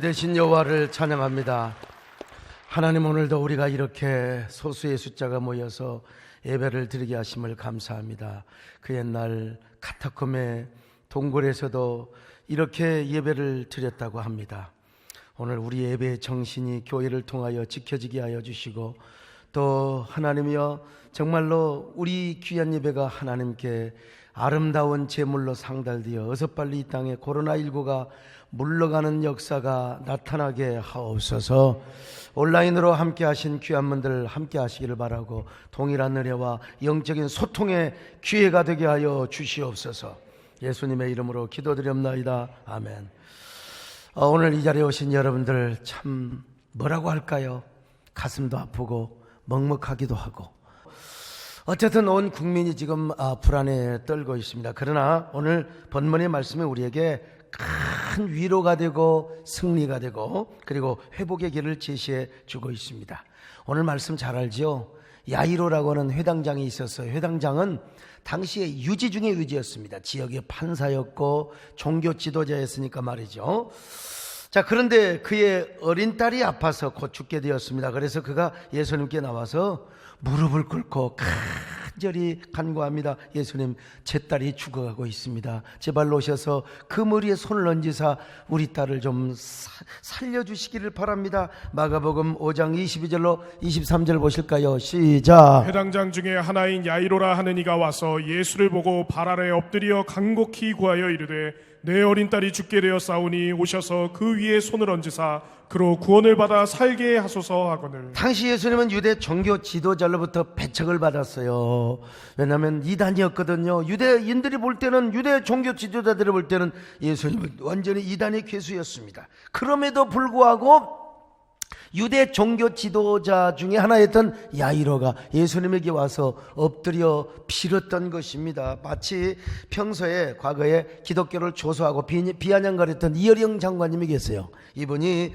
되신 여호와를 찬양합니다. 하나님, 오늘도 우리가 이렇게 소수의 숫자가 모여서 예배를 드리게 하심을 감사합니다. 그 옛날 카타콤의 동굴에서도 이렇게 예배를 드렸다고 합니다. 오늘 우리 예배의 정신이 교회를 통하여 지켜지게 하여 주시고, 또 하나님이여, 정말로 우리 귀한 예배가 하나님께 아름다운 제물로 상달되어 어서 빨리 이 땅에 코로나19가 물러가는 역사가 나타나게 하옵소서. 온라인으로 함께 하신 귀한 분들 함께 하시기를 바라고, 동일한 은혜와 영적인 소통의 기회가 되게 하여 주시옵소서. 예수님의 이름으로 기도드립니다. 아멘. 오늘 이 자리에 오신 여러분들, 참 뭐라고 할까요? 가슴도 아프고 먹먹하기도 하고, 어쨌든 온 국민이 지금 불안에 떨고 있습니다. 그러나 오늘 본문의 말씀이 우리에게 큰 위로가 되고 승리가 되고, 그리고 회복의 길을 제시해 주고 있습니다. 오늘 말씀 잘 알죠? 야이로라고 하는 회당장이 있었어요. 회당장은 당시에 유지 중의 유지였습니다. 지역의 판사였고 종교 지도자였으니까 말이죠. 자, 그런데 그의 어린 딸이 아파서 곧 죽게 되었습니다. 그래서 그가 예수님께 나와서 무릎을 꿇고 간절히 간구합니다. 예수님, 제 딸이 죽어가고 있습니다. 제발 오셔서 그 머리에 손을 얹으사 우리 딸을 좀 살려주시기를 바랍니다. 마가복음 5장 22절로 23절 보실까요? 시작. 회당장 중에 하나인 야이로라 하는 이가 와서 예수를 보고 발 아래 엎드려 간곡히 구하여 이르되, 내 어린 딸이 죽게 되었사오니 오셔서 그 위에 손을 얹으사 그로 구원을 받아 살게 하소서 하거늘. 당시 예수님은 유대 종교 지도자로부터 배척을 받았어요. 왜냐하면 이단이었거든요. 유대인들이 볼 때는, 유대 종교 지도자들이 볼 때는 예수님은 완전히 이단의 괴수였습니다. 그럼에도 불구하고 유대 종교 지도자 중에 하나였던 야이로가 예수님에게 와서 엎드려 빌었던 것입니다. 마치 평소에 과거에 기독교를 조소하고 비아냥거렸던 이어령 장관님이 계세요. 이분이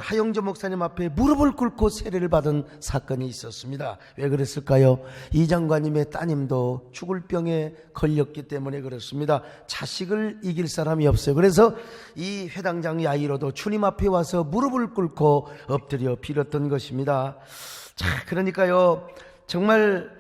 하영조 목사님 앞에 무릎을 꿇고 세례를 받은 사건이 있었습니다. 왜 그랬을까요? 이 장관님의 따님도 죽을 병에 걸렸기 때문에 그렇습니다. 자식을 이길 사람이 없어요. 그래서 이 회당장 야이로도 주님 앞에 와서 무릎을 꿇고 엎드려 빌었던 것입니다. 자, 그러니까요, 정말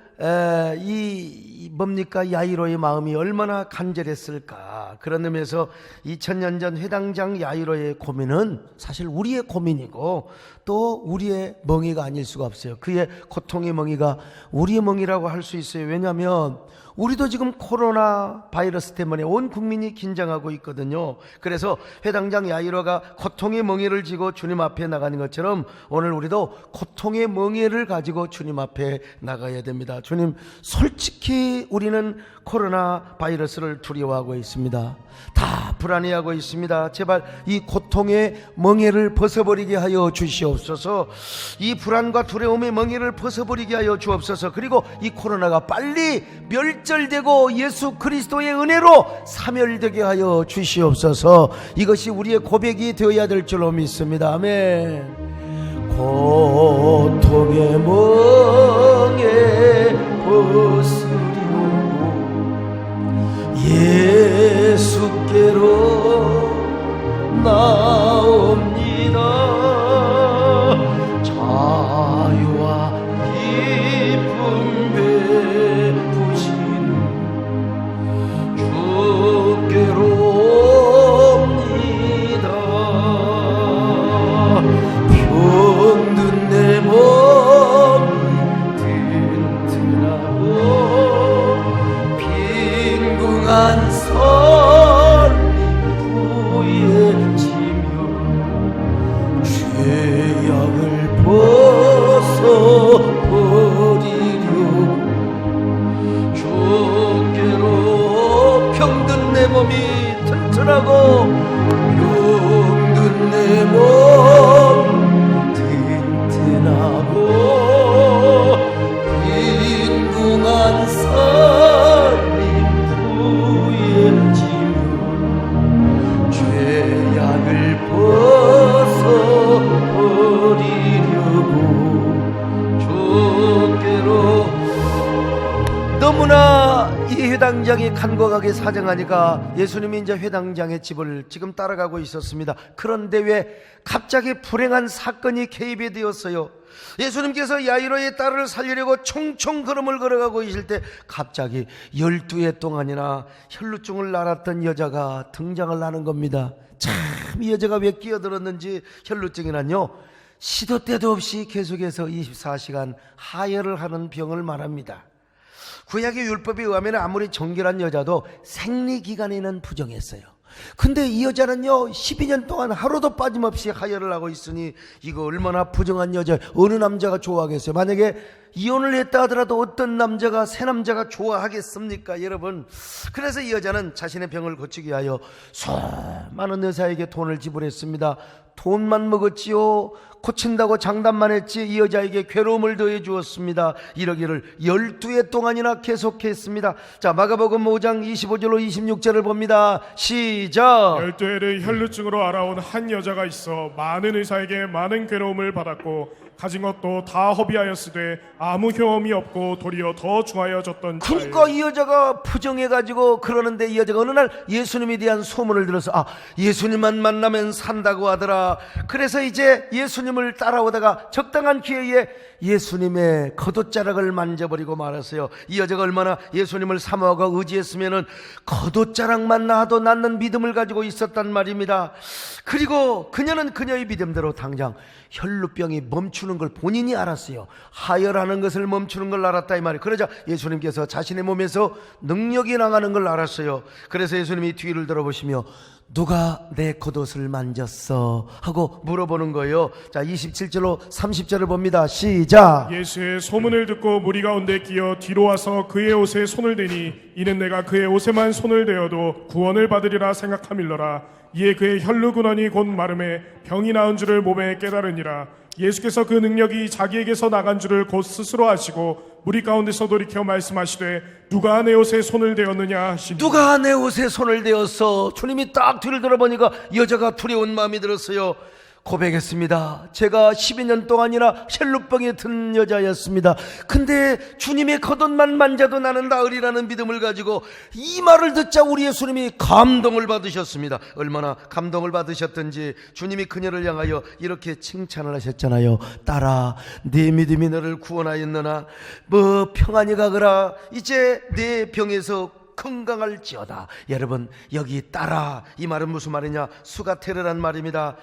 뭡니까, 야이로의 마음이 얼마나 간절했을까. 그런 의미에서 2000년 전 회당장 야이로의 고민은 사실 우리의 고민이고, 또 우리의 멍에가 아닐 수가 없어요. 그의 고통의 멍에가 우리의 멍이라고 할 수 있어요. 왜냐하면 우리도 지금 코로나 바이러스 때문에 온 국민이 긴장하고 있거든요. 그래서 회당장 야이로가 고통의 멍에를 지고 주님 앞에 나가는 것처럼 오늘 우리도 고통의 멍에를 가지고 주님 앞에 나가야 됩니다. 주님, 솔직히 우리는 코로나 바이러스를 두려워하고 있습니다. 다 불안해하고 있습니다. 제발 이 고통의 멍에를 벗어버리게 하여 주시옵소서. 이 불안과 두려움의 멍에를 벗어버리게 하여 주옵소서. 그리고 이 코로나가 빨리 멸절되고 예수 그리스도의 은혜로 사멸되게 하여 주시옵소서. 이것이 우리의 고백이 되어야 될 줄로 믿습니다. 아멘. 고통의 멍에 벗으리오 예수께로 나옵니다. 자유와 기쁨 베푸신 주께로 옵니다. 병든 내 몸이 든 너무나 이 회당장이 간곡하게 사정하니까 예수님이 이제 회당장의 집을 지금 따라가고 있었습니다. 그런데 왜 갑자기 불행한 사건이 개입이 되었어요. 예수님께서 야이로의 딸을 살리려고 총총 걸음을 걸어가고 있을 때 갑자기 12해 동안이나 혈루증을 앓았던 여자가 등장을 하는 겁니다. 참, 이 여자가 왜 끼어들었는지. 혈루증이란요, 시도 때도 없이 계속해서 24시간 하혈을 하는 병을 말합니다. 구약의 율법에 의하면 아무리 정결한 여자도 생리기간에는 부정했어요. 근데 이 여자는요 12년 동안 하루도 빠짐없이 하혈을 하고 있으니 이거 얼마나 부정한 여자, 어느 남자가 좋아하겠어요? 만약에 이혼을 했다 하더라도 어떤 남자가, 새 남자가 좋아하겠습니까 여러분? 그래서 이 여자는 자신의 병을 고치기 위하여 수많은 의사에게 돈을 지불했습니다. 돈만 먹었지요. 고친다고 장담만 했지 이 여자에게 괴로움을 더해 주었습니다. 이러기를 12해 동안이나 계속했습니다. 자, 마가복음 5장 25절로 26절을 봅니다. 시작. 12해를 혈루증으로 알아온 한 여자가 있어 많은 의사에게 많은 괴로움을 받았고 가진 것도 다 허비하였으되 아무 효험이 없고 도리어 더 중하여졌던 자예요. 그러니까 이 여자가 부정해가지고 그러는데 이 여자가 어느 날 예수님에 대한 소문을 들어서 예수님만 만나면 산다고 하더라. 그래서 이제 예수님을 따라오다가 적당한 기회에 예수님의 겉옷자락을 만져버리고 말았어요. 이 여자가 얼마나 예수님을 사모하고 의지했으면은 겉옷자락만 나도 낫는 믿음을 가지고 있었단 말입니다. 그리고 그녀는 그녀의 믿음대로 당장 혈루병이 멈추는 걸 본인이 알았어요. 하혈하는 것을 멈추는 걸 알았다 이 말이에요. 그러자 예수님께서 자신의 몸에서 능력이 나가는 걸 알았어요. 그래서 예수님이 뒤를 돌아보시며 누가 내 겉옷을 만졌어? 하고 물어보는 거예요. 자, 27절로 30절을 봅니다. 시작. 예수의 소문을 듣고 무리 가운데 끼어 뒤로 와서 그의 옷에 손을 대니 이는 내가 그의 옷에만 손을 대어도 구원을 받으리라 생각함일러라. 이에 그의 혈루근원이 곧 마름에 병이 나은 줄을 몸에 깨달으니라. 예수께서 그 능력이 자기에게서 나간 줄을 곧 스스로 아시고 무리 가운데서 돌이켜 말씀하시되 누가 내 옷에 손을 대었느냐 하시니 누가 내 옷에 손을 대었어? 주님이 딱 뒤를 돌아보니까 여자가 두려운 마음이 들었어요. 고백했습니다. 제가 12년 동안이나 혈루병에 든 여자였습니다. 근데 주님의 겉옷만 만져도 나는 나으리라는 믿음을 가지고 이 말을 듣자 우리 예수님이 감동을 받으셨습니다. 얼마나 감동을 받으셨던지 주님이 그녀를 향하여 이렇게 칭찬을 하셨잖아요. 딸아, 네 믿음이 너를 구원하였느나 평안히 가거라. 이제 내 병에서 건강할지어다. 여러분, 여기 딸아, 이 말은 무슨 말이냐? 수가테르란 말입니다.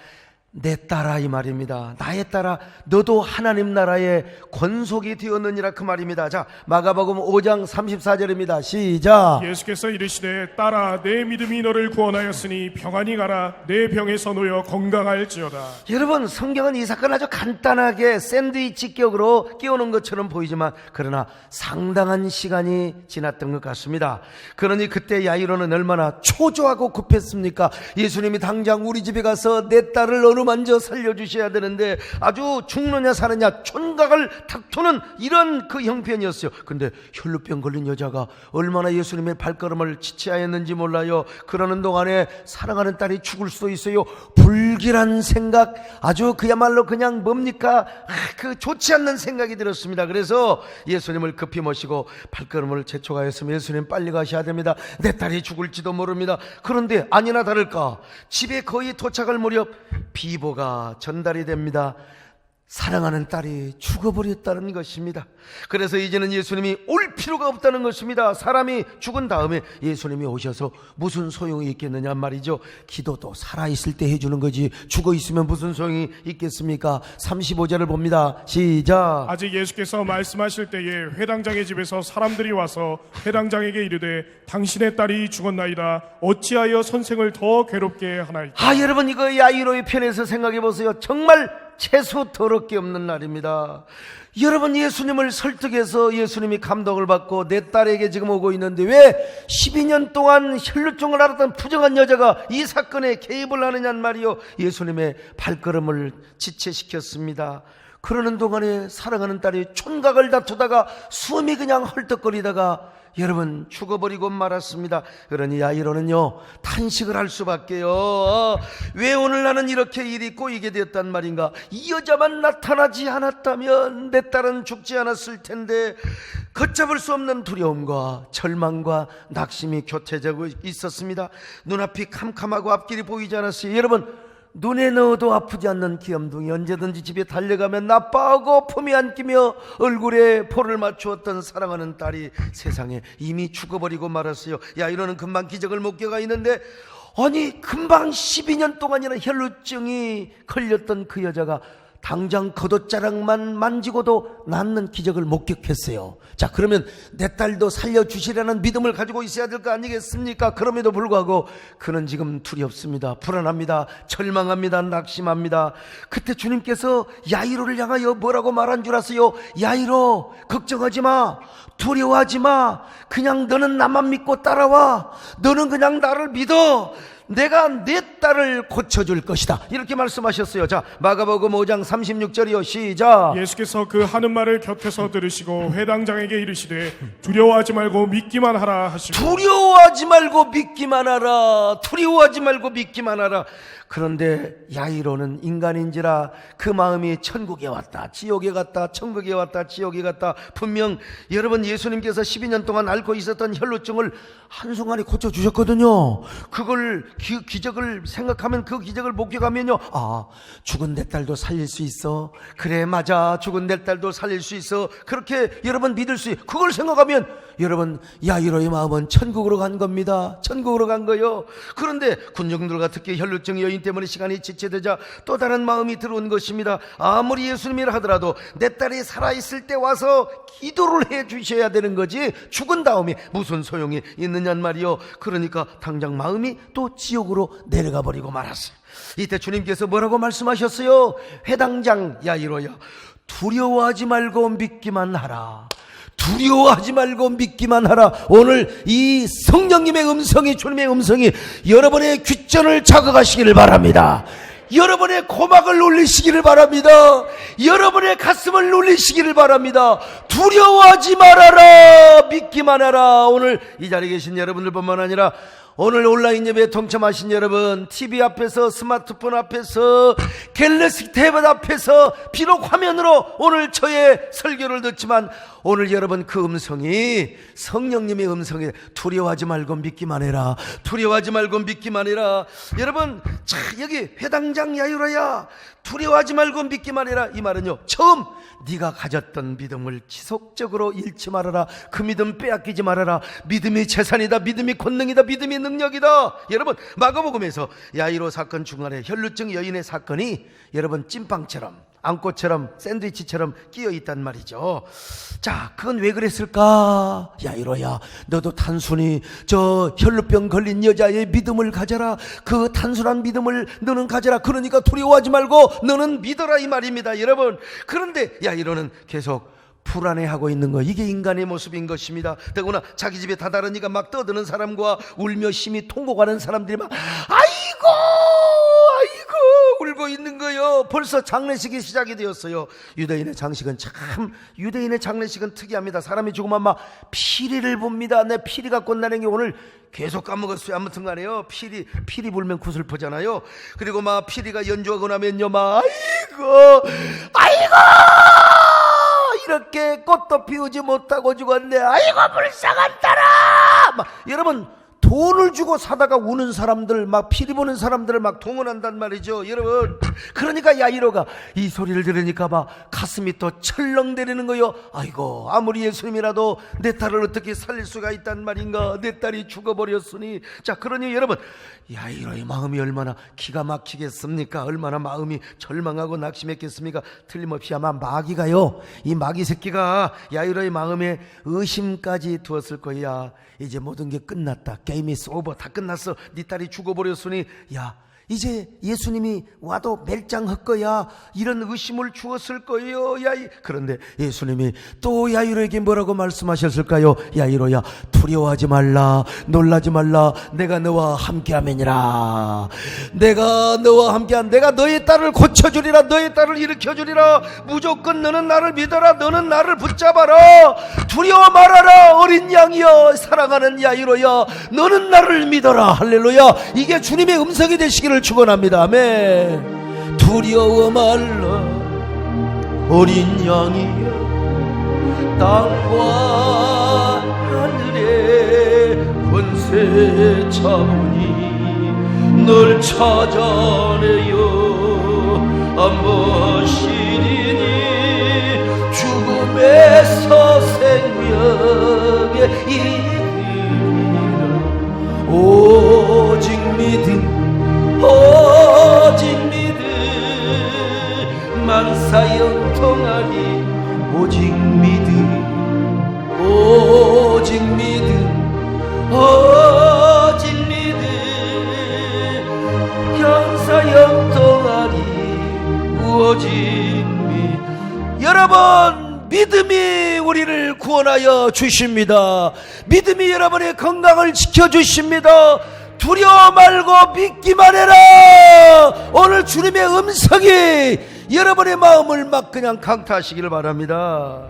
내 딸아 이 말입니다. 나의 딸아, 너도 하나님 나라의 권속이 되었느니라 그 말입니다. 자, 마가복음 5장 34절입니다. 시작. 예수께서 이르시되 딸아, 내 믿음이 너를 구원하였으니 평안히 가라. 내 병에서 놓여 건강할지어다. 여러분, 성경은 이 사건 아주 간단하게 샌드위치 격으로 끼우는 것처럼 보이지만 그러나 상당한 시간이 지났던 것 같습니다. 그러니 그때 야이로는 얼마나 초조하고 급했습니까? 예수님이 당장 우리 집에 가서 내 딸을 어루 만져 살려주셔야 되는데 아주 죽느냐 사느냐 촌각을 다투는 이런 그 형편이었어요. 근데 혈루병 걸린 여자가 얼마나 예수님의 발걸음을 지체하였는지 몰라요. 그러는 동안에 사랑하는 딸이 죽을 수도 있어요. 불길한 생각, 아주 그야말로 그냥 뭡니까? 그 좋지 않는 생각이 들었습니다. 그래서 예수님을 급히 모시고 발걸음을 재촉하였으면 예수님 빨리 가셔야 됩니다. 내 딸이 죽을지도 모릅니다. 그런데 아니나 다를까 집에 거의 도착할 무렵 비보가 전달이 됩니다. 사랑하는 딸이 죽어버렸다는 것입니다. 그래서 이제는 예수님이 올 필요가 없다는 것입니다. 사람이 죽은 다음에 예수님이 오셔서 무슨 소용이 있겠느냐 말이죠. 기도도 살아있을 때 해주는 거지 죽어있으면 무슨 소용이 있겠습니까? 35절을 봅니다. 시작. 아직 예수께서 말씀하실 때에 회당장의 집에서 사람들이 와서 회당장에게 이르되 당신의 딸이 죽었나이다. 어찌하여 선생을 더 괴롭게 하나이까? 여러분, 이거 야이로의 편에서 생각해 보세요. 정말 채소 더럽게 없는 날입니다. 여러분, 예수님을 설득해서 예수님이 감동을 받고 내 딸에게 지금 오고 있는데 왜 12년 동안 혈루증을 앓았던 부정한 여자가 이 사건에 개입을 하느냐는 말이요. 예수님의 발걸음을 지체시켰습니다. 그러는 동안에 사랑하는 딸이 촌각을 다투다가 숨이 그냥 헐떡거리다가 여러분 죽어버리고 말았습니다. 그러니 야이로는요 탄식을 할 수밖에요. 왜 오늘 나는 이렇게 일이 꼬이게 되었단 말인가. 이 여자만 나타나지 않았다면 내 딸은 죽지 않았을 텐데. 걷잡을 수 없는 두려움과 절망과 낙심이 교태되고 있었습니다. 눈앞이 캄캄하고 앞길이 보이지 않았어요. 여러분, 눈에 넣어도 아프지 않는 귀염둥이, 언제든지 집에 달려가면 나빠하고 품에 안기며 얼굴에 포를 맞추었던 사랑하는 딸이 세상에 이미 죽어버리고 말았어요. 야이로는 금방 기적을 못 껴가 있는데, 아니 금방 12년 동안이나 혈루증이 걸렸던 그 여자가 당장 겉옷자락만 만지고도 낫는 기적을 목격했어요. 자, 그러면 내 딸도 살려주시라는 믿음을 가지고 있어야 될 거 아니겠습니까? 그럼에도 불구하고 그는 지금 두렵습니다. 불안합니다. 절망합니다. 낙심합니다. 그때 주님께서 야이로를 향하여 뭐라고 말한 줄 아세요? 야이로, 걱정하지 마. 두려워하지 마. 그냥 너는 나만 믿고 따라와. 너는 그냥 나를 믿어. 내가 내 딸을 고쳐줄 것이다. 이렇게 말씀하셨어요. 자, 마가복음 5장 36절이요. 시작. 예수께서 그 하는 말을 곁에서 들으시고 회당장에게 이르시되 두려워하지 말고 믿기만 하라 하시고. 두려워하지 말고 믿기만 하라. 두려워하지 말고 믿기만 하라. 그런데 야이로는 인간인지라 그 마음이 천국에 왔다 지옥에 갔다, 천국에 왔다 지옥에 갔다. 분명 여러분 예수님께서 12년 동안 앓고 있었던 혈루증을 한순간에 고쳐주셨거든요. 그걸 기적을 생각하면, 그 기적을 목격하면요, 아, 죽은 내 딸도 살릴 수 있어. 그래, 맞아, 죽은 내 딸도 살릴 수 있어. 그렇게 여러분 믿을 수 있어. 그걸 생각하면 여러분 야이로의 마음은 천국으로 간 겁니다. 천국으로 간 거요. 그런데 군중들과 특히 혈루증 여인 때문에 시간이 지체되자 또 다른 마음이 들어온 것입니다. 아무리 예수님이라 하더라도 내 딸이 살아있을 때 와서 기도를 해 주셔야 되는 거지 죽은 다음에 무슨 소용이 있느냔 말이요. 그러니까 당장 마음이 또 지옥으로 내려가 버리고 말았어요. 이때 주님께서 뭐라고 말씀하셨어요? 회당장 야이로야, 두려워하지 말고 믿기만 하라. 두려워하지 말고 믿기만 하라. 오늘 이 성령님의 음성이, 주님의 음성이 여러분의 귓전을 자극하시기를 바랍니다. 여러분의 고막을 울리시기를 바랍니다. 여러분의 가슴을 울리시기를 바랍니다. 두려워하지 말아라. 믿기만 하라. 오늘 이 자리에 계신 여러분들뿐만 아니라 오늘 온라인 예배에 동참하신 여러분, TV 앞에서, 스마트폰 앞에서, 갤럭시 태블 앞에서, 비록 화면으로 오늘 저의 설교를 듣지만 오늘 여러분 그 음성이 성령님의 음성이 두려워하지 말고 믿기만 해라. 두려워하지 말고 믿기만 해라. 여러분, 자, 여기 회당장 야이로야, 두려워하지 말고 믿기만 해라. 이 말은요, 처음 네가 가졌던 믿음을 지속적으로 잃지 말아라. 그 믿음 빼앗기지 말아라. 믿음이 재산이다. 믿음이 권능이다. 믿음이 능력이다. 여러분, 마가복음에서 야이로 사건 중간에 혈루증 여인의 사건이 여러분 찐빵처럼, 안고처럼, 샌드위치처럼 끼어 있단 말이죠. 자, 그건 왜 그랬을까? 야이로야, 너도 단순히 저 혈루병 걸린 여자의 믿음을 가져라. 그 단순한 믿음을 너는 가져라. 그러니까 두려워하지 말고 너는 믿어라, 이 말입니다, 여러분. 그런데 야이로는 계속 불안해하고 있는 거, 이게 인간의 모습인 것입니다. 더구나 자기 집에 다다르니까 막 떠드는 사람과 울며 심히 통곡하는 사람들이 막 아이고 울고 있는 거요. 벌써 장례식이 시작이 되었어요. 유대인의 장례식은 특이합니다. 사람이 죽으면 막 피리를 봅니다. 내 피리 갖고 온다는 게 오늘 계속 까먹었어요. 아무튼 간에요, 피리 불면 구슬프잖아요. 그리고 막 피리가 연주하고 나면요, 막 아이고 이렇게 꽃도 피우지 못하고 죽었네. 아이고 불쌍한 딸아. 막 여러분, 돈을 주고 사다가 우는 사람들, 막 피리 보는 사람들을 막 동원한단 말이죠, 여러분. 그러니까 야이로가 이 소리를 들으니까 막 가슴이 또 철렁대리는 거요. 아이고, 아무리 예수님이라도 내 딸을 어떻게 살릴 수가 있단 말인가. 내 딸이 죽어버렸으니. 자, 그러니 여러분, 야이로의 마음이 얼마나 기가 막히겠습니까? 얼마나 마음이 절망하고 낙심했겠습니까? 틀림없이 아마 마귀가요, 이 마귀 새끼가 야이로의 마음에 의심까지 두었을 거야. 이제 모든 게 끝났다. 게임 is over. 다 끝났어. 네 딸이 죽어버렸으니 야, 이제 예수님이 와도 멜장할 거야, 이런 의심을 주었을 거예요. 그런데 예수님이 또 야이로에게 뭐라고 말씀하셨을까요? 야이로야, 두려워하지 말라, 놀라지 말라, 내가 너와 함께하매니라. 내가 너와 함께한, 내가 너의 딸을 고쳐주리라, 너의 딸을 일으켜주리라. 무조건 너는 나를 믿어라, 너는 나를 붙잡아라, 두려워 말아라, 어린 양이여, 사랑하는 야이로야, 너는 나를 믿어라. 할렐루야. 이게 주님의 음성이 되시기를 축원합니다. 아멘. 두려워 말라, 어린 양이여, 땅과 하늘의 권세 차오니 널 찾아내요 안보시리니 죽음에서 생명에 이르리라. 오직 믿음, 오직 믿음, 만사형통하니 오직 믿음, 오직 믿음, 오직 믿음, 형사형통하니 오직 믿음. 여러분, 믿음이 우리를 구원하여 주십니다. 믿음이 여러분의 건강을 지켜주십니다. 두려워 말고 믿기만 해라. 오늘 주님의 음성이 여러분의 마음을 막 그냥 강타하시기를 바랍니다.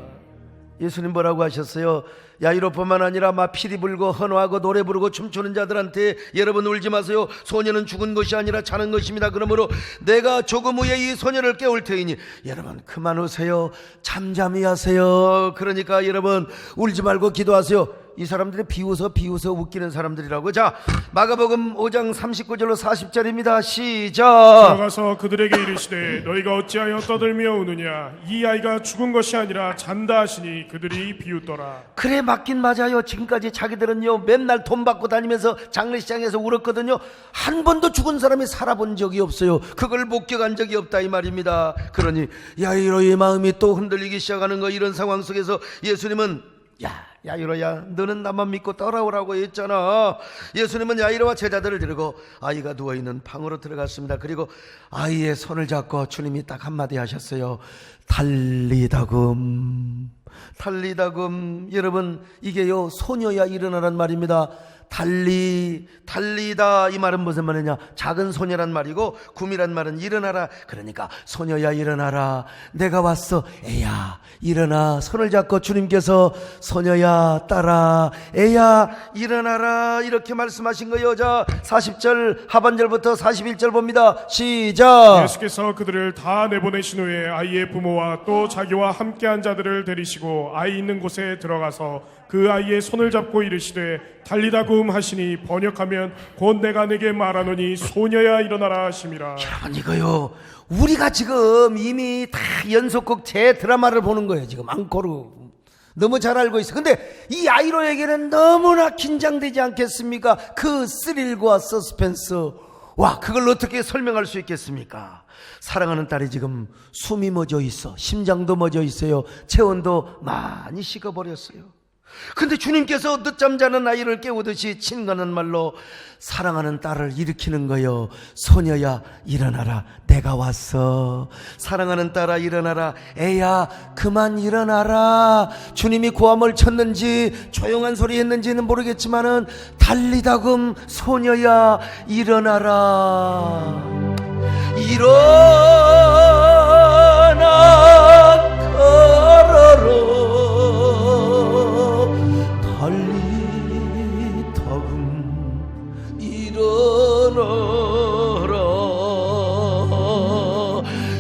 예수님 뭐라고 하셨어요? 야이로뿐만 아니라 막 피리 불고 헌화하고 노래 부르고 춤추는 자들한테 여러분 울지 마세요. 소녀는 죽은 것이 아니라 자는 것입니다. 그러므로 내가 조금 후에 이 소녀를 깨울 테이니 여러분 그만 우세요. 잠잠히 하세요. 그러니까 여러분 울지 말고 기도하세요. 이 사람들이 비웃어 웃기는 사람들이라고. 자, 마가복음 5장 39절로 40절입니다. 시작. 들어가서 그들에게 이르시되 너희가 어찌하여 떠들며 우느냐, 이 아이가 죽은 것이 아니라 잔다 하시니 그들이 비웃더라. 그래, 맞긴 맞아요. 지금까지 자기들은요 맨날 돈 받고 다니면서 장례식장에서 울었거든요. 한 번도 죽은 사람이 살아본 적이 없어요. 그걸 목격한 적이 없다 이 말입니다. 그러니 야이로의 마음이 또 흔들리기 시작하는 거. 이런 상황 속에서 예수님은 야이로야, 너는 나만 믿고 따라오라고 했잖아. 예수님은 야이로와 제자들을 데리고 아이가 누워있는 방으로 들어갔습니다. 그리고 아이의 손을 잡고 주님이 딱 한마디 하셨어요. 달리다금. 달리다금. 여러분, 이게요 소녀야 일어나란 말입니다. 달리다 이 말은 무슨 말이냐, 작은 소녀란 말이고 굼이란 말은 일어나라. 그러니까 소녀야 일어나라, 내가 왔어. 애야 일어나. 손을 잡고 주님께서 소녀야 따라, 애야 일어나라 이렇게 말씀하신 거예요. 자, 40절 하반절부터 41절 봅니다. 시작. 예수께서 그들을 다 내보내신 후에 아이의 부모와 또 자기와 함께한 자들을 데리시고 아이 있는 곳에 들어가서 그 아이의 손을 잡고 이르시되 달리다금 하시니 번역하면 곧 내가 내게 말하노니 소녀야 일어나라 하심이라. 여러분, 이거요 우리가 지금 이미 다 연속극 제 드라마를 보는 거예요. 지금 앙코르 너무 잘 알고 있어. 근데 이 아이로에게는 너무나 긴장되지 않겠습니까? 그 스릴과 서스펜스, 와, 그걸 어떻게 설명할 수 있겠습니까? 사랑하는 딸이 지금 숨이 멎어 있어. 심장도 멎어 있어요. 체온도 많이 식어버렸어요. 근데 주님께서 늦잠 자는 아이를 깨우듯이 친근한 말로 사랑하는 딸을 일으키는 거요. 소녀야 일어나라, 내가 왔어. 사랑하는 딸아 일어나라, 애야 그만 일어나라. 주님이 고함을 쳤는지 조용한 소리 했는지는 모르겠지만은 달리다금 소녀야 일어나라. 일어나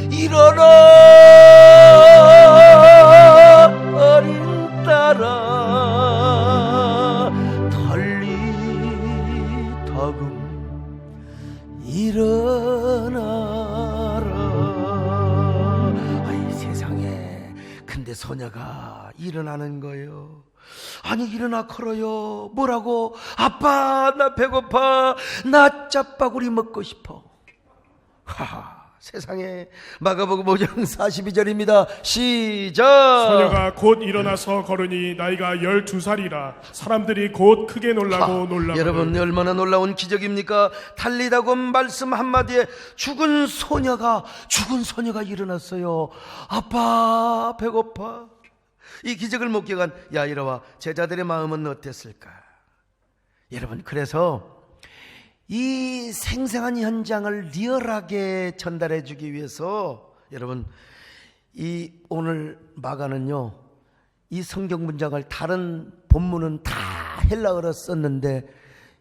걸어라. 일어나 어린 딸아, 달리다금 일어나라. 아이 세상에, 근데 소녀가 일어나는 거예요. 아니 일어나 걸어요. 뭐라고? 아빠 나 배고파, 나 짜파구리 먹고 싶어. 하하, 세상에. 마가복음 5장 42절입니다. 시작. 소녀가 곧 일어나서 걸으니 나이가 12살이라 사람들이 곧 크게 놀라고 놀라고. 여러분, 얼마나 놀라운 기적입니까? 달리다고 말씀 한마디에 죽은 소녀가 일어났어요. 아빠 배고파. 이 기적을 목격한 야이로와 제자들의 마음은 어땠을까? 여러분, 그래서 이 생생한 현장을 리얼하게 전달해 주기 위해서 여러분, 이 오늘 마가는요, 이 성경 문장을 다른 본문은 다 헬라어로 썼는데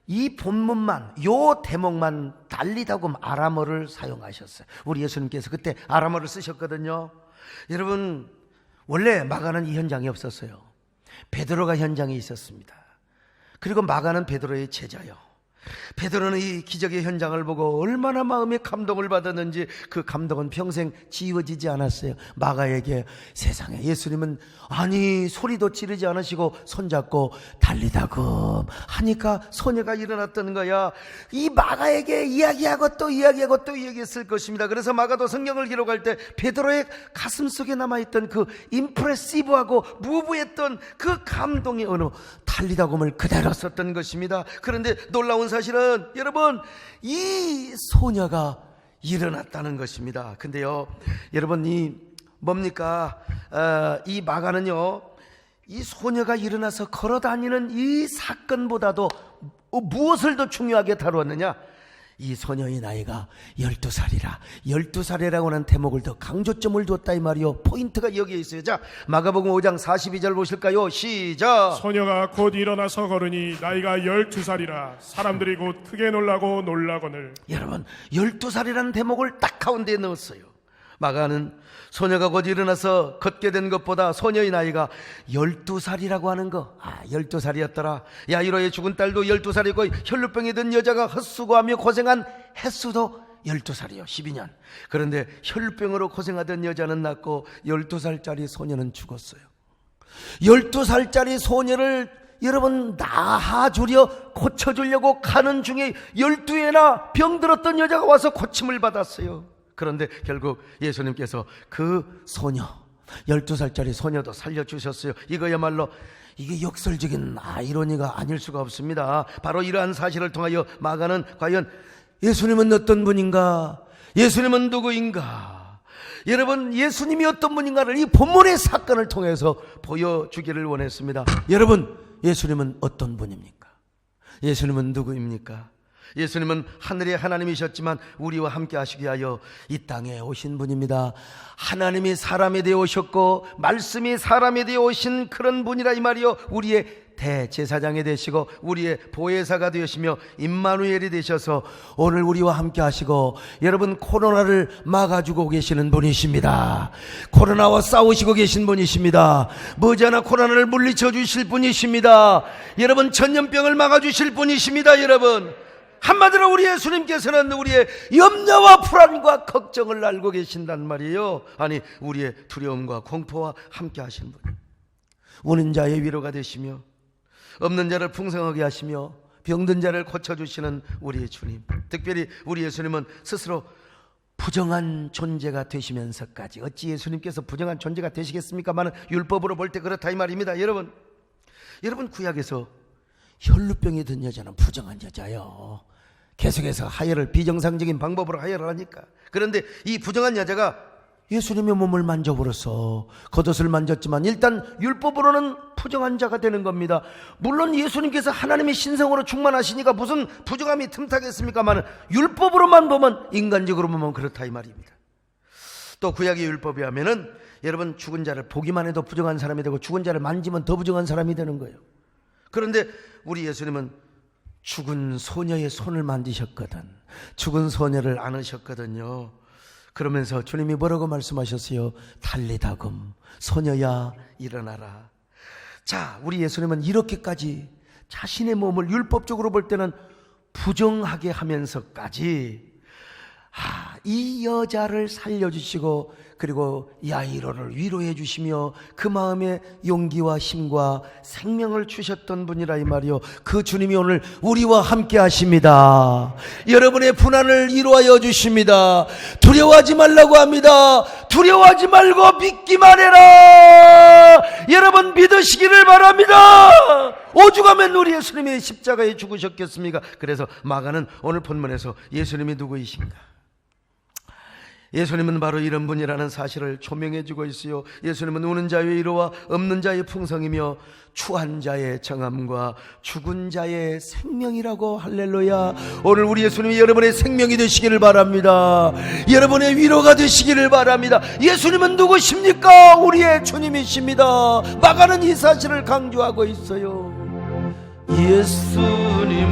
이 본문만, 요 대목만 달리다고 아람어를 사용하셨어요. 우리 예수님께서 그때 아람어를 쓰셨거든요. 여러분, 원래 마가는 이 현장이 없었어요. 베드로가 현장에 있었습니다. 그리고 마가는 베드로의 제자요. 베드로는 이 기적의 현장을 보고 얼마나 마음에 감동을 받았는지 그 감동은 평생 지워지지 않았어요. 마가에게 세상에 예수님은 아니 소리도 지르지 않으시고 손잡고 달리다금 하니까 소녀가 일어났던 거야. 이 마가에게 이야기하고 또 이야기하고 또 이야기했을 것입니다. 그래서 마가도 성경을 기록할 때 베드로의 가슴 속에 남아있던 그 임프레시브하고 무브했던 그 감동의 언어 달리다금을 그대로 썼던 것입니다. 그런데 놀라운 사실은 여러분, 이 소녀가 일어났다는 것입니다. 근데요 여러분, 이 뭡니까? 이 마가는요, 이 소녀가 일어나서 걸어다니는 이 사건보다도 무엇을 더 중요하게 다루었느냐? 이 소녀의 나이가 12살이라 12살이라고 하는 대목을 더 강조점을 뒀다 이 말이요. 포인트가 여기에 있어요. 자, 마가복음 5장 42절 보실까요? 시작. 소녀가 곧 일어나서 걸으니 나이가 12살이라 사람들이 곧 크게 놀라고 놀라거늘. 여러분, 12살이라는 대목을 딱 가운데에 넣었어요. 마가는 소녀가 곧 일어나서 걷게 된 것보다 소녀의 나이가 12살이라고 하는 거, 12살이었더라. 야이로의 죽은 딸도 12살이고 혈루병이 든 여자가 헛수고하며 고생한 횟수도 12살이요 12년. 그런데 혈루병으로 고생하던 여자는 낳고 12살짜리 소녀는 죽었어요. 12살짜리 소녀를 여러분 낳아주려 고쳐주려고 가는 중에 12회나 병들었던 여자가 와서 고침을 받았어요. 그런데 결국 예수님께서 그 소녀 12살짜리 소녀도 살려주셨어요. 이거야말로 이게 역설적인 아이러니가 아닐 수가 없습니다. 바로 이러한 사실을 통하여 마가는 과연 예수님은 어떤 분인가, 예수님은 누구인가, 여러분 예수님이 어떤 분인가를 이 본문의 사건을 통해서 보여주기를 원했습니다. 여러분, 예수님은 어떤 분입니까? 예수님은 누구입니까? 예수님은 하늘의 하나님이셨지만 우리와 함께 하시기 위하여 이 땅에 오신 분입니다. 하나님이 사람이 되어 오셨고 말씀이 사람이 되어 오신 그런 분이라 이 말이요. 우리의 대제사장이 되시고 우리의 보혜사가 되시며 임마누엘이 되셔서 오늘 우리와 함께 하시고 여러분 코로나를 막아주고 계시는 분이십니다. 코로나와 싸우시고 계신 분이십니다. 머지않아 코로나를 물리쳐 주실 분이십니다. 여러분 전염병을 막아주실 분이십니다. 여러분 한마디로 우리 예수님께서는 우리의 염려와 불안과 걱정을 알고 계신단 말이에요. 아니 우리의 두려움과 공포와 함께 하시는 분, 우는 자의 위로가 되시며 없는 자를 풍성하게 하시며 병든 자를 고쳐주시는 우리의 주님. 특별히 우리 예수님은 스스로 부정한 존재가 되시면서까지, 어찌 예수님께서 부정한 존재가 되시겠습니까마는 율법으로 볼 때 그렇다 이 말입니다. 여러분 구약에서 혈루병이 든 여자는 부정한 여자요. 계속해서 하혈을 비정상적인 방법으로 하혈을 하니까. 그런데 이 부정한 여자가 예수님의 몸을 만져버려서 겉옷을 만졌지만 일단 율법으로는 부정한 자가 되는 겁니다. 물론 예수님께서 하나님의 신성으로 충만하시니까 무슨 부정함이 틈타겠습니까만 율법으로만 보면, 인간적으로 보면 그렇다 이 말입니다. 또 구약의 율법에 하면은 여러분 죽은 자를 보기만 해도 부정한 사람이 되고 죽은 자를 만지면 더 부정한 사람이 되는 거예요. 그런데 우리 예수님은 죽은 소녀의 손을 만지셨거든. 죽은 소녀를 안으셨거든요. 그러면서 주님이 뭐라고 말씀하셨어요? 달리다금 소녀야 일어나라. 자, 우리 예수님은 이렇게까지 자신의 몸을 율법적으로 볼 때는 부정하게 하면서까지 이 여자를 살려주시고 그리고 야이로를 위로해 주시며 그 마음에 용기와 힘과 생명을 주셨던 분이라 이 말이요. 그 주님이 오늘 우리와 함께 하십니다. 여러분의 분한을 위로하여 주십니다. 두려워하지 말라고 합니다. 두려워하지 말고 믿기만 해라. 여러분 믿으시기를 바랍니다. 오죽하면 우리 예수님이 십자가에 죽으셨겠습니까? 그래서 마가는 오늘 본문에서 예수님이 누구이신가? 예수님은 바로 이런 분이라는 사실을 조명해 주고 있어요. 예수님은 우는 자의 위로와 없는 자의 풍성이며 추한 자의 정함과 죽은 자의 생명이라고. 할렐루야. 오늘 우리 예수님이 여러분의 생명이 되시기를 바랍니다. 여러분의 위로가 되시기를 바랍니다. 예수님은 누구십니까? 우리의 주님이십니다. 마가는 이 사실을 강조하고 있어요. 예수님은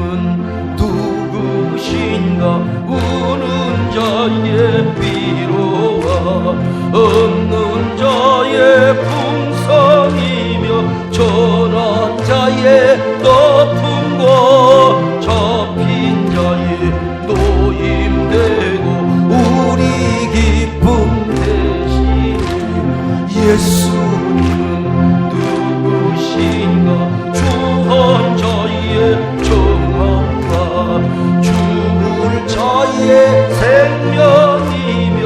누구신가? 우는 자의 위로와 없는 자의 풍성이며 전한 자의 높음과 잡힌 자의 노임되고 우리 기쁨 대신에 예수님은 누구신가? 주한 자의 정함과 죽을 자의 생명이며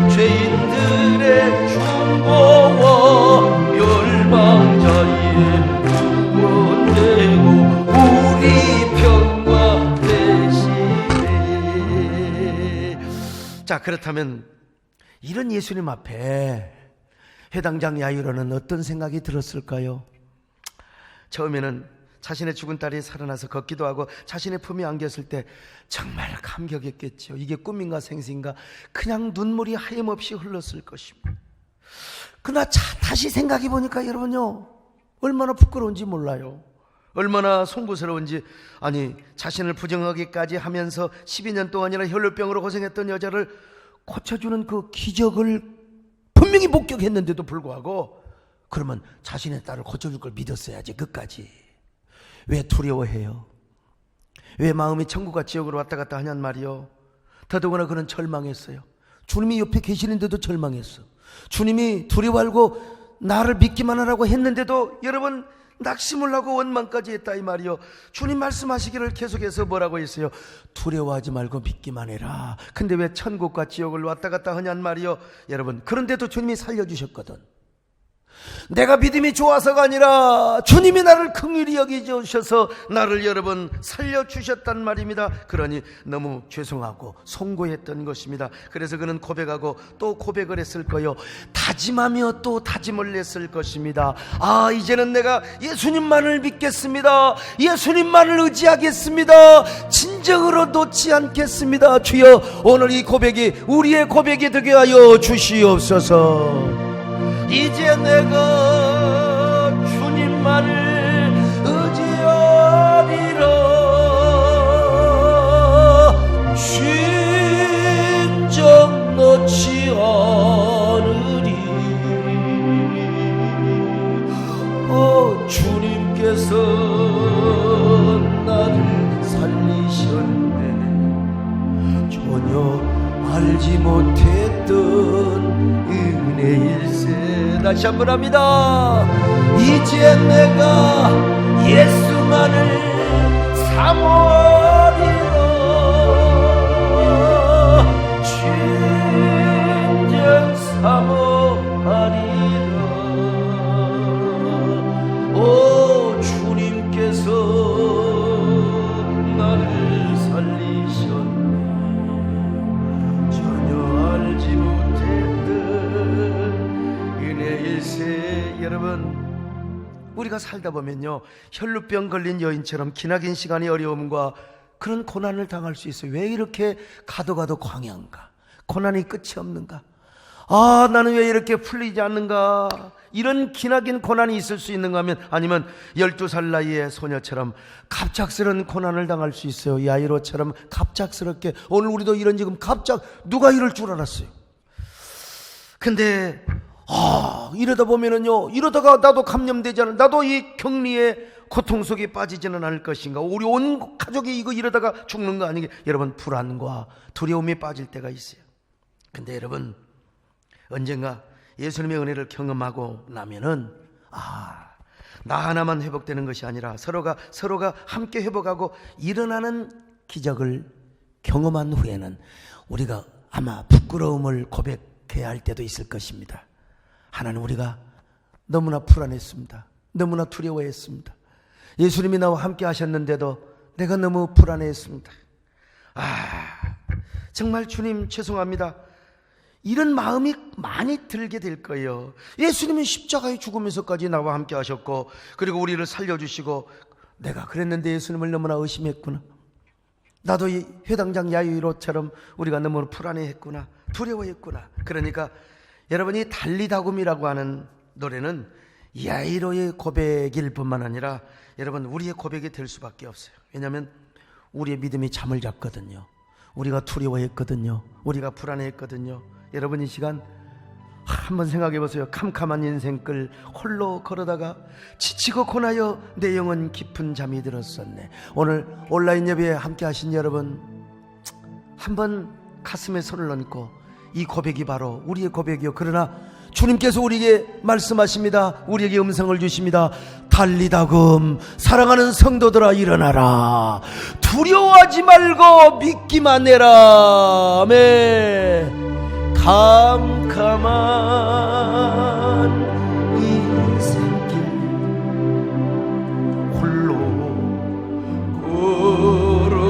죄인들의 중보와 멸망자의 구원되고 우리 평화 되시네. 자, 그렇다면 이런 예수님 앞에 회당장 야이로는 어떤 생각이 들었을까요? 처음에는 자신의 죽은 딸이 살아나서 걷기도 하고 자신의 품에 안겼을 때 정말 감격했겠죠. 이게 꿈인가 생시인가? 그냥 눈물이 하염없이 흘렀을 것입니다. 그러나 다시 생각해 보니까 여러분요, 얼마나 부끄러운지 몰라요. 얼마나 송구스러운지. 아니, 자신을 부정하기까지 하면서 12년 동안이나 혈루병으로 고생했던 여자를 고쳐주는 그 기적을 분명히 목격했는데도 불구하고 그러면 자신의 딸을 고쳐줄 걸 믿었어야지. 끝까지. 왜 두려워해요? 왜 마음이 천국과 지옥으로 왔다 갔다 하냔 말이요. 더더구나 그는 절망했어요. 주님이 옆에 계시는데도 절망했어. 주님이 두려워하고 나를 믿기만 하라고 했는데도 여러분 낙심을 하고 원망까지 했다 이 말이요. 주님 말씀하시기를 계속해서 뭐라고 했어요? 두려워하지 말고 믿기만 해라. 근데 왜 천국과 지옥을 왔다 갔다 하냔 말이요. 여러분, 그런데도 주님이 살려주셨거든. 내가 믿음이 좋아서가 아니라 주님이 나를 긍휼히 여기셔서 나를 여러분 살려주셨단 말입니다. 그러니 너무 죄송하고 송구했던 것입니다. 그래서 그는 고백하고 또 고백을 했을 거요. 다짐하며 또 다짐을 했을 것입니다. 아, 이제는 내가 예수님만을 믿겠습니다. 예수님만을 의지하겠습니다. 진정으로 놓지 않겠습니다. 주여, 오늘 이 고백이 우리의 고백이 되게 하여 주시옵소서. 이제 내가 주님만을 의지하리라. 진정 놓지 않으리. 주님께서 나를 살리셨네. 전혀 알지 못했던 은혜일세. 다시 한번 합니다. 이제 내가 예수만을 사모하리라. 진정 사모하리라. 오, 주님께서 나를 살리셨네. 전혀 알지 못했던 은혜일세. 여러분, 우리가 살다 보면요, 혈루병 걸린 여인처럼 기나긴 시간이 어려움과 그런 고난을 당할 수 있어요. 왜 이렇게 가도 광야인가? 고난이 끝이 없는가? 아, 나는 왜 이렇게 풀리지 않는가? 이런 기나긴 고난이 있을 수 있는가 하면, 아니면 12살 나이의 소녀처럼 갑작스러운 고난을 당할 수 있어요. 야이로처럼 갑작스럽게. 오늘 우리도 이런 지금 누가 이럴 줄 알았어요. 근데 이러다 보면은요, 이러다가 나도 감염되지 않은, 나도 이 격리의 고통 속에 빠지지는 않을 것인가? 우리 온 가족이 이러다가 죽는 거 아니게? 여러분, 불안과 두려움이 빠질 때가 있어요. 근데 여러분, 언젠가 예수님의 은혜를 경험하고 나면은 나 하나만 회복되는 것이 아니라 서로가 함께 회복하고 일어나는 기적을 경험한 후에는 우리가 아마 부끄러움을 고백해야 할 때도 있을 것입니다. 하나님, 우리가 너무나 불안했습니다. 너무나 두려워했습니다. 예수님이 나와 함께 하셨는데도 내가 너무 불안했습니다. 정말 주님 죄송합니다. 이런 마음이 많이 들게 될 거예요. 예수님은 십자가의 죽으면서까지 나와 함께 하셨고, 그리고 우리를 살려주시고, 내가 그랬는데 예수님을 너무나 의심했구나. 나도 이 회당장 야이로처럼 우리가 너무 불안해했구나, 두려워했구나. 그러니까 여러분이 달리다굼이라고 하는 노래는 야이로의 고백일 뿐만 아니라 여러분 우리의 고백이 될 수밖에 없어요. 왜냐하면 우리의 믿음이 잠을 잤거든요. 우리가 두려워했거든요. 우리가 불안해했거든요. 여러분, 이 시간 한번 생각해 보세요. 캄캄한 인생길 홀로 걸어다가 지치고 고나여 내 영혼 깊은 잠이 들었었네. 오늘 온라인 예배에 함께 하신 여러분, 한번 가슴에 손을 얹고 이 고백이 바로 우리의 고백이요. 그러나 주님께서 우리에게 말씀하십니다. 우리에게 음성을 주십니다. 달리다금 사랑하는 성도들아 일어나라. 두려워하지 말고 믿기만 해라. 아멘. 캄캄한 인생길 홀로 걸어가다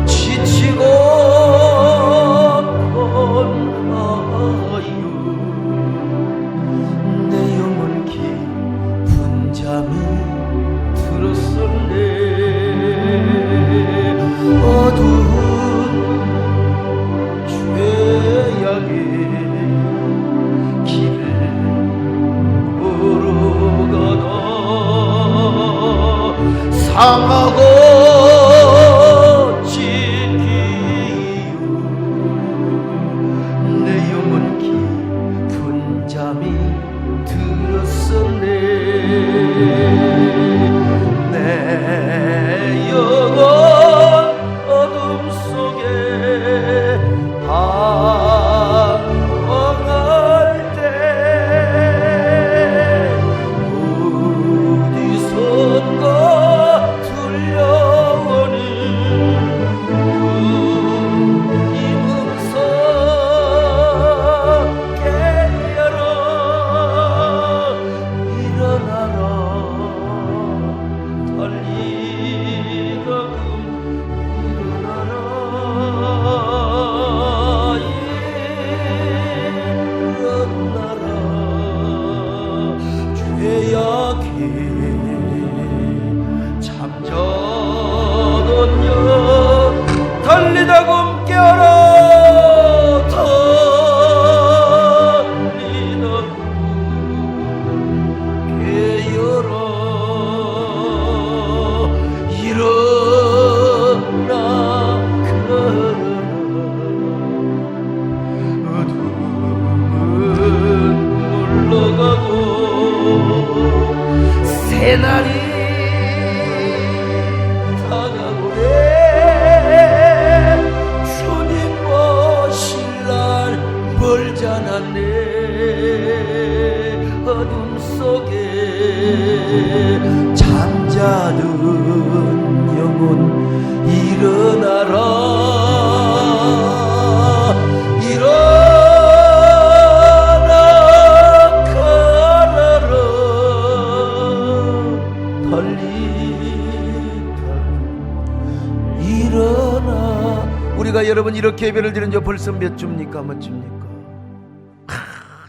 지치고 고나요 내 영혼 깊은 잠이 들었었네. 어두운 죄악의 길을 걸어가다 상하고 찢기요 내 영혼 깊은 잠이 들었었네. 내 영혼 어둠 속에 방황할 때 어디선가 들려오는 이 음성 깨어라. 일어나라. 달리다금 일어나라. 죄악에 잠자던 여 달리다금 깨어라. 달리다금 깨어라. 일어나 걸어라. 어둠은 물러가고 새날이 다가오네. 주님과 신랑 멀지 않았네. 어둠 속에 잠자던 영혼 일어나라. 우리가 여러분 이렇게 예배를 드린 지 벌써 몇 주입니까? 몇 주입니까?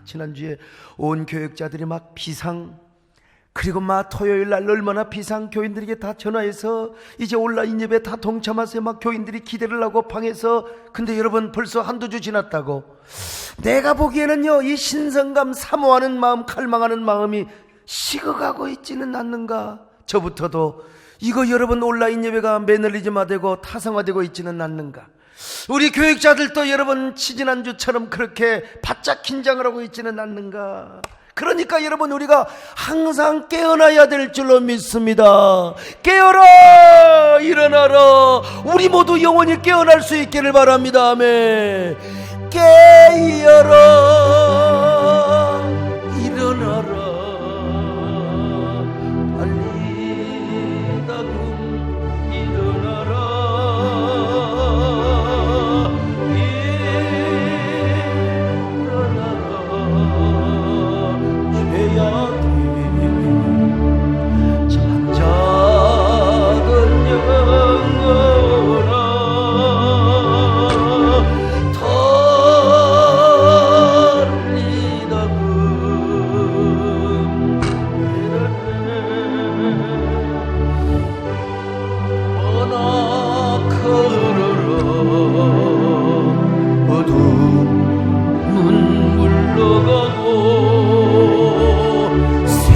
지난주에 온 교역자들이 막 비상, 그리고 막 토요일 날 얼마나 비상 교인들에게 다 전화해서 이제 온라인 예배 다 동참하세요. 막 교인들이 기대를 하고 방에서. 근데 여러분 벌써 한두 주 지났다고. 내가 보기에는요, 이 신성감 사모하는 마음, 갈망하는 마음이 식어가고 있지는 않는가. 저부터도 이거 여러분 온라인 예배가 매너리즘화되고 타성화되고 있지는 않는가. 우리 교육자들도 여러분 지지난주처럼 그렇게 바짝 긴장을 하고 있지는 않는가. 그러니까 여러분, 우리가 항상 깨어나야 될 줄로 믿습니다. 깨어라, 일어나라. 우리 모두 영원히 깨어날 수 있기를 바랍니다. 아멘. 깨어라, 일어나라. 알리다금 일어나라.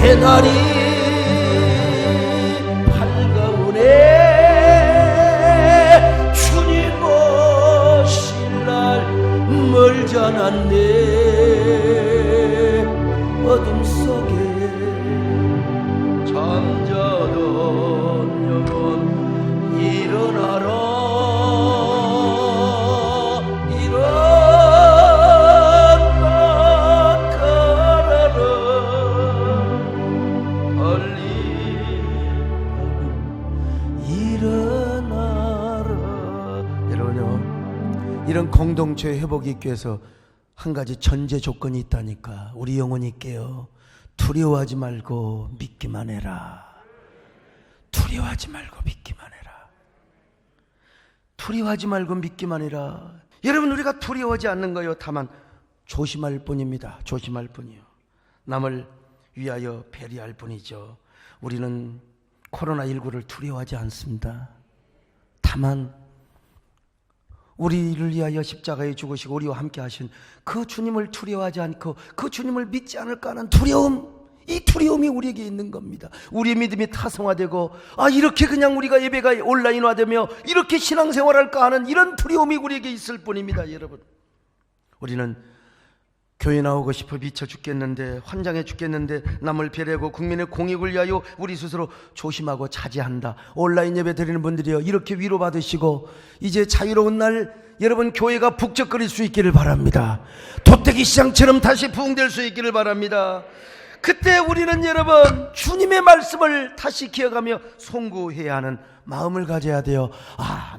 새날이 밝아오네. 주님 오실 날 멀지 않았네. 어둠 속에 잠자던 영혼 일어나라. 이런 공동체 회복이 있기 위해서 한 가지 전제 조건이 있다니까. 우리 영혼이 깨어 두려워하지 말고 믿기만 해라. 두려워하지 말고 믿기만 해라. 두려워하지 말고 믿기만 해라. 여러분, 우리가 두려워하지 않는 거요, 다만 조심할 뿐입니다. 조심할 뿐이요. 남을 위하여 배려할 뿐이죠. 우리는 코로나19를 두려워하지 않습니다. 다만 우리를 위하여 십자가에 죽으시고 우리와 함께 하신 그 주님을 두려워하지 않고 그 주님을 믿지 않을까 하는 두려움, 이 두려움이 우리에게 있는 겁니다. 우리의 믿음이 타성화되고, 이렇게 그냥 우리가 예배가 온라인화되며 이렇게 신앙생활할까 하는 이런 두려움이 우리에게 있을 뿐입니다. 여러분, 우리는 교회 나오고 싶어 미쳐 죽겠는데, 환장해 죽겠는데, 남을 배려하고 국민의 공익을 위하여 우리 스스로 조심하고 자제한다. 온라인 예배 드리는 분들이요, 이렇게 위로받으시고 이제 자유로운 날 여러분 교회가 북적거릴 수 있기를 바랍니다. 도떼기 시장처럼 다시 부흥될 수 있기를 바랍니다. 그때 우리는 여러분 주님의 말씀을 다시 기억하며 송구해야 하는 마음을 가져야 돼요.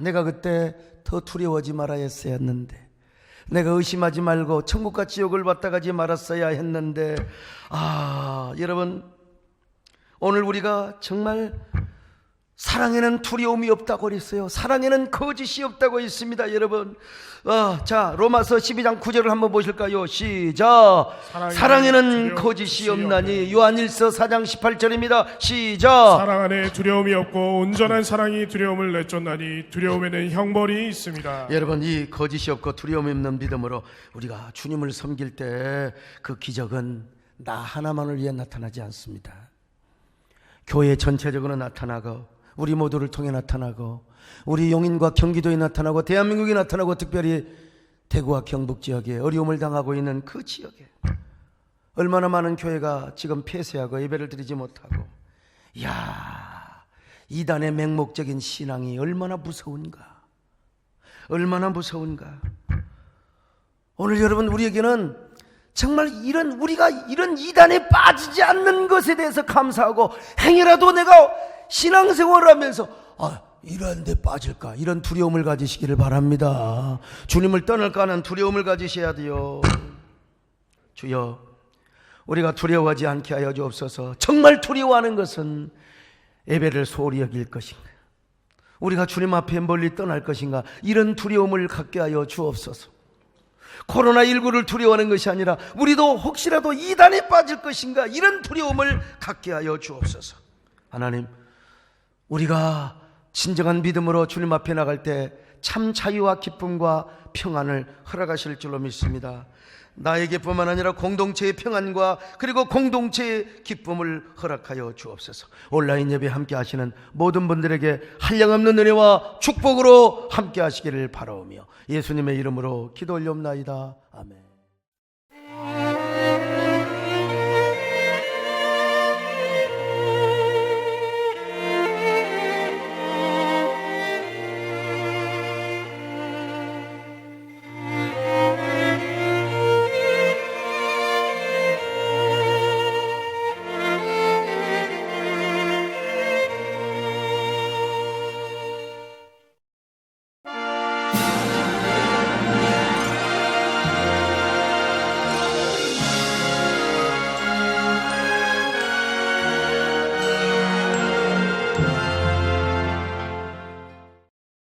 내가 그때 더 두려워하지 말아야 했었는데, 내가 의심하지 말고 천국과 지옥을 왔다 가지 말았어야 했는데, 여러분, 오늘 우리가 정말 사랑에는 두려움이 없다고 그랬어요. 사랑에는 거짓이 없다고 했습니다. 여러분, 자, 로마서 12장 9절을 한번 보실까요? 시작. 사랑에는 거짓이 없나니. 요한일서 4장 18절입니다. 시작. 사랑 안에 두려움이 없고 온전한 사랑이 두려움을 내쫓나니 두려움에는 형벌이 있습니다. 여러분, 이 거짓이 없고 두려움이 없는 믿음으로 우리가 주님을 섬길 때 그 기적은 나 하나만을 위해 나타나지 않습니다. 교회 전체적으로 나타나고, 우리 모두를 통해 나타나고, 우리 용인과 경기도에 나타나고, 대한민국에 나타나고, 특별히 대구와 경북 지역에 어려움을 당하고 있는 그 지역에 얼마나 많은 교회가 지금 폐쇄하고 예배를 드리지 못하고, 이단의 맹목적인 신앙이 얼마나 무서운가, 얼마나 무서운가. 오늘 여러분, 우리에게는 정말 우리가 이런 이단에 빠지지 않는 것에 대해서 감사하고, 행여라도 내가 신앙생활을 하면서 이런 데 빠질까, 이런 두려움을 가지시기를 바랍니다. 주님을 떠날까 하는 두려움을 가지셔야 돼요. 주여, 우리가 두려워하지 않게 하여 주옵소서. 정말 두려워하는 것은 예배를 소홀히 여길 것인가, 우리가 주님 앞에 멀리 떠날 것인가, 이런 두려움을 갖게 하여 주옵소서. 코로나19를 두려워하는 것이 아니라 우리도 혹시라도 이단에 빠질 것인가, 이런 두려움을 갖게 하여 주옵소서. 하나님, 우리가 진정한 믿음으로 주님 앞에 나갈 때 참 자유와 기쁨과 평안을 허락하실 줄로 믿습니다. 나에게뿐만 아니라 공동체의 평안과 그리고 공동체의 기쁨을 허락하여 주옵소서. 온라인 예배 함께 하시는 모든 분들에게 한량없는 은혜와 축복으로 함께 하시기를 바라오며 예수님의 이름으로 기도 올려옵나이다. 아멘.